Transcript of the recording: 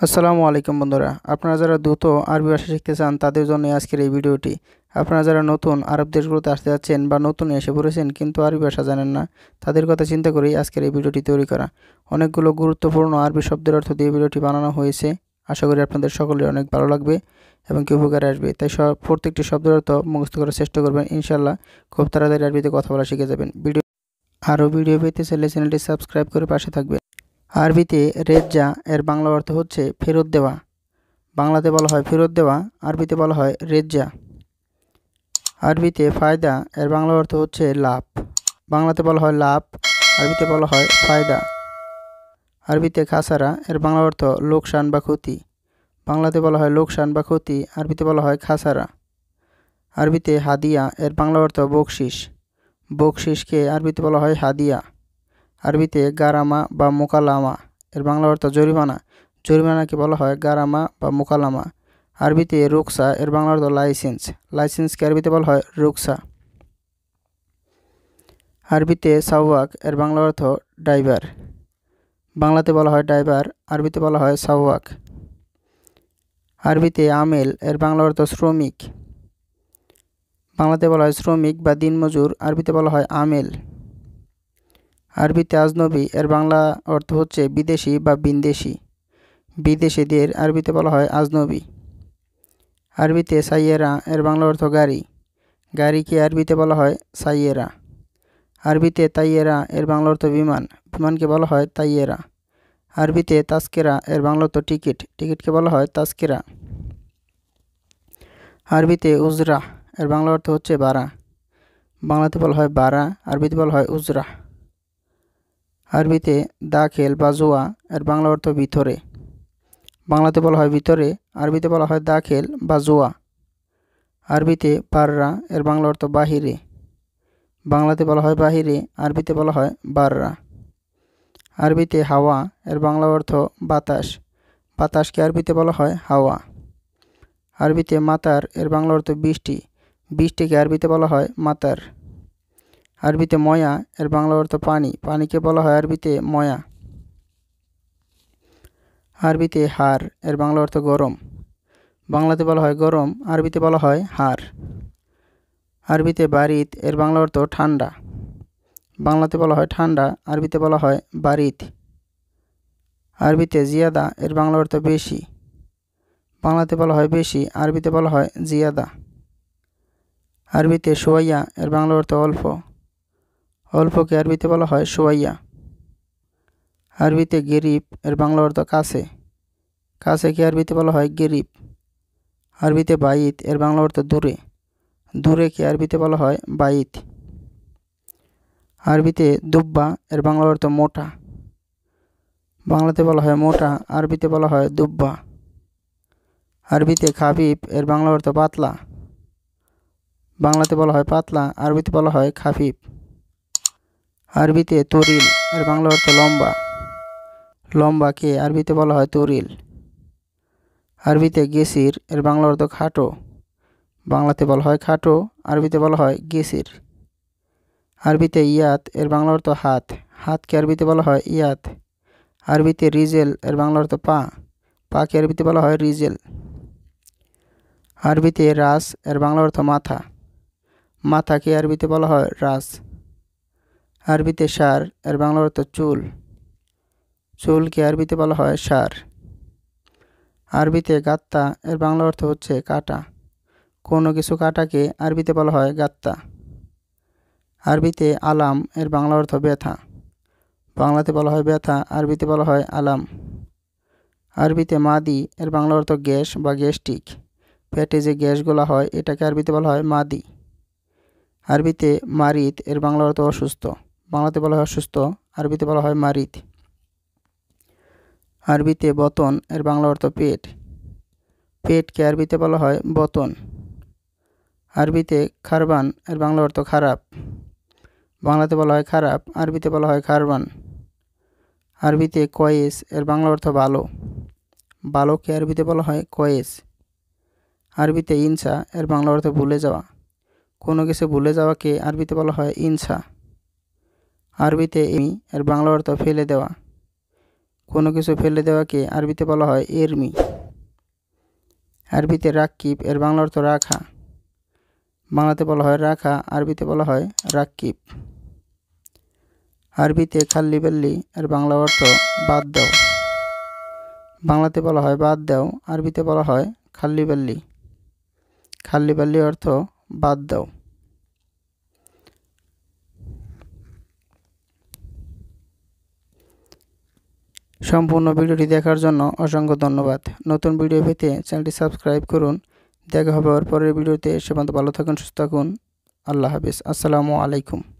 আসসালামু আলাইকুম বন্ধুরা, আপনারা যারা দ্রুত আরবি ভাষা শিখতে চান তাদের জন্য আজকের এই ভিডিওটি। আপনারা যারা নতুন আরব দেশগুলোতে আসতে যাচ্ছেন বা নতুন এসে পড়েছেন কিন্তু আরবি ভাষা জানেন না, তাদের কথা চিন্তা করেই আজকের এই ভিডিওটি তৈরি করা। অনেকগুলো গুরুত্বপূর্ণ আরবি শব্দের অর্থ দিয়ে ভিডিওটি বানানো হয়েছে। আশা করি আপনাদের সকলের অনেক ভালো লাগবে এবং কি উপকারে আসবে। তাই প্রত্যেকটি শব্দের অর্থ মুখস্থ করার চেষ্টা করবেন, ইনশাল্লাহ খুব তাড়াতাড়ি আরবিতে কথা বলা শিখে যাবেন। ভিডিও পেতে চাইলে চ্যানেলটি সাবস্ক্রাইব করে পাশে থাকবেন। আরবিতে রেজ্জা এর বাংলা অর্থ হচ্ছে ফেরত দেওয়া। বাংলাতে বলা হয় ফেরত দেওয়া, আরবিতে বলা হয় রেজ্জা। আরবিতে ফায়দা এর বাংলা অর্থ হচ্ছে লাভ। বাংলাতে বলা হয় লাভ, আরবিতে বলা হয় ফায়দা। আরবিতে খাসারা এর বাংলা অর্থ লোকসান বা ক্ষতি। বাংলাতে বলা হয় লোকসান বা ক্ষতি, আরবিতে বলা হয় খাসারা। আরবিতে হাদিয়া এর বাংলা অর্থ বকশিস। বকশিসকে আরবিতে বলা হয় হাদিয়া। আরবিতে গারামা বা মোকালামা এর বাংলা অর্থ জরিমানা। জরিমানাকে বলা হয় গারামা বা মোকালামা। আরবিতে রুকসা এর বাংলা অর্থ লাইসেন্স। লাইসেন্সকে আরবিতে বলা হয় রুকসা। আরবিতে সাওয়াক এর বাংলা অর্থ ড্রাইভার। বাংলাতে বলা হয় ড্রাইভার, আরবিতে বলা হয় সাওয়াক। আরবিতে আমেল এর বাংলা অর্থ শ্রমিক। বাংলাতে বলা হয় শ্রমিক বা দিনমজুর, আরবিতে বলা হয় আমেল। আরবিতে আজনবী এর বাংলা অর্থ হচ্ছে বিদেশি বা বিন্দেশি। বিদেশিদের আরবিতে বলা হয় আজনবী। আরবিতে সাইয়েরা এর বাংলা অর্থ গাড়ি। গাড়িকে আরবিতে বলা হয় সাইয়েরা। আরবিতে তাইয়েরা এর বাংলা অর্থ বিমান। বিমানকে বলা হয় তাইয়েরা। আরবিতে তাস্কেরা এর বাংলা অর্থ টিকিট। টিকিটকে বলা হয় তাস্কেরা। আরবিতে উজরা এর বাংলা অর্থ হচ্ছে ভাড়া। বাংলাতে বলা হয় ভাড়া, আরবিতে বলা হয় উজরা। আরবিতে দাখেল বা জোয়া এর বাংলা অর্থ ভিতরে। বাংলাতে বলা হয় ভিতরে, আরবিতে বলা হয় দাখেল বা জোয়া। আরবিতে বাররা এর বাংলা অর্থ বাহিরে। বাংলাতে বলা হয় বাহিরে, আরবিতে বলা হয় বাররা। আরবিতে হাওয়া এর বাংলা অর্থ বাতাস। বাতাসকে আরবিতে বলা হয় হাওয়া। আরবিতে মাতার এর বাংলা অর্থ বৃষ্টি। বৃষ্টিকে আরবিতে বলা হয় মাতার। আরবিতে ময়া এর বাংলা অর্থ পানি। পানিকে বলা হয় আরবিতে ময়া। আরবিতে হার এর বাংলা অর্থ গরম। বাংলাতে বলা হয় গরম, আরবিতে বলা হয় হার। আরবিতে বারিত এর বাংলা অর্থ ঠান্ডা। বাংলাতে বলা হয় ঠান্ডা, আরবিতে বলা হয় বারিত। আরবিতে জিয়াদা এর বাংলা অর্থ বেশি। বাংলাতে বলা হয় বেশি, আরবিতে বলা হয় জিয়াদা। আরবিতে সোয়াইয়া এর বাংলা অর্থ অল্প। অল্পকে আরবিতে বলা হয় সোয়াইয়া। আরবিতে গেরিব এর বাংলা অর্থ কাছে। কাছেকে আরবিতে বলা হয় গেরিব। আরবিতে বাইত এর বাংলা অর্থ দূরে। দূরেকে আরবিতে বলা হয় বাইত। আরবিতে দুব্বা এর বাংলা অর্থ মোটা। বাংলাতে বলা হয় মোটা, আরবিতে বলা হয় দুব্বা। আরবিতে খাফিফ এর বাংলা অর্থ পাতলা। বাংলাতে বলা হয় পাতলা, আরবিতে বলা হয় খাফিফ। আরবিতে তরিল এর বাংলা অর্থ লম্বা। লম্বাকে আরবিতে বলা হয় তরিল। আরবিতে গেসির এর বাংলা অর্থ খাটো। বাংলাতে বলা হয় খাটো, আরবিতে বলা হয় গেসির। আরবিতে ইয়াত এর বাংলা অর্থ হাত। হাতকে আরবিতে বলা হয় ইয়াত। আরবিতে রিজেল এর বাংলা অর্থ পা। পাকে আরবিতে বলা হয় রিজেল। আরবিতে রাস এর বাংলা অর্থ মাথা। মাথাকে আরবিতে বলা হয় রাস। আরবিতে সার এর বাংলা অর্থ চুল। চুলকে আরবিতে বলা হয় সার। আরবিতে গাত্তা এর বাংলা অর্থ হচ্ছে কাটা। কোনো কিছু কাটাকে আরবিতে বলা হয় গাত্তা। আরবিতে আলাম এর বাংলা অর্থ ব্যথা। বাংলাতে বলা হয় ব্যথা, আরবিতে বলা হয় আলাম। আরবিতে মাদি এর বাংলা অর্থ গ্যাস বা গ্যাস্ট্রিক। পেটে যে গ্যাসগুলো হয় এটাকে আরবিতে বলা হয় মাদি। আরবিতে মারিত এর বাংলা অর্থ অসুস্থ। বাংলাতে বলা হয় অসুস্থ, আরবিতে বলা হয় মারিত। আরবিতে বতন এর বাংলা অর্থ পেট। পেটকে আরবিতে বলা হয় বতন। আরবিতে খারবান এর বাংলা অর্থ খারাপ। বাংলাতে বলা হয় খারাপ, আরবিতে বলা হয় খারবান। আরবিতে কয়েস এর বাংলা অর্থ ভালো। ভালোকে আরবিতে বলা হয় কয়েস। আরবিতে ইনসা এর বাংলা অর্থ ভুলে যাওয়া। কোনো কিছু ভুলে যাওয়াকে আরবিতে বলা হয় ইনসা। আরবিতে এর বাংলা অর্থ ফেলে দেওয়া। কোনো কিছু ফেলে দেওয়াকে আরবিতে বলা হয় এরমি। আরবিতে রাক্কিব এর বাংলা অর্থ রাখা। বাংলাতে বলা হয় রাখা, আরবিতে বলা হয় রাক্কিব। আরবিতে খাল্লি বেল্লি এর বাংলা অর্থ বাদ দাও। বাংলাতে বলা হয় বাদ দাও, আরবিতে বলা হয় খাল্লি বেল্লি। খাল্লি বেল্লি অর্থ বাদ দাও। সম্পূর্ণ ভিডিওটি দেখার জন্য অসংখ্য ধন্যবাদ। নতুন ভিডিও পেতে চ্যানেলটি সাবস্ক্রাইব করুন। দেখা হবে পরের ভিডিওতে। সে পর্যন্ত ভালো থাকুন, সুস্থ থাকুন। আল্লাহ হাফেজ। আসসালামু আলাইকুম।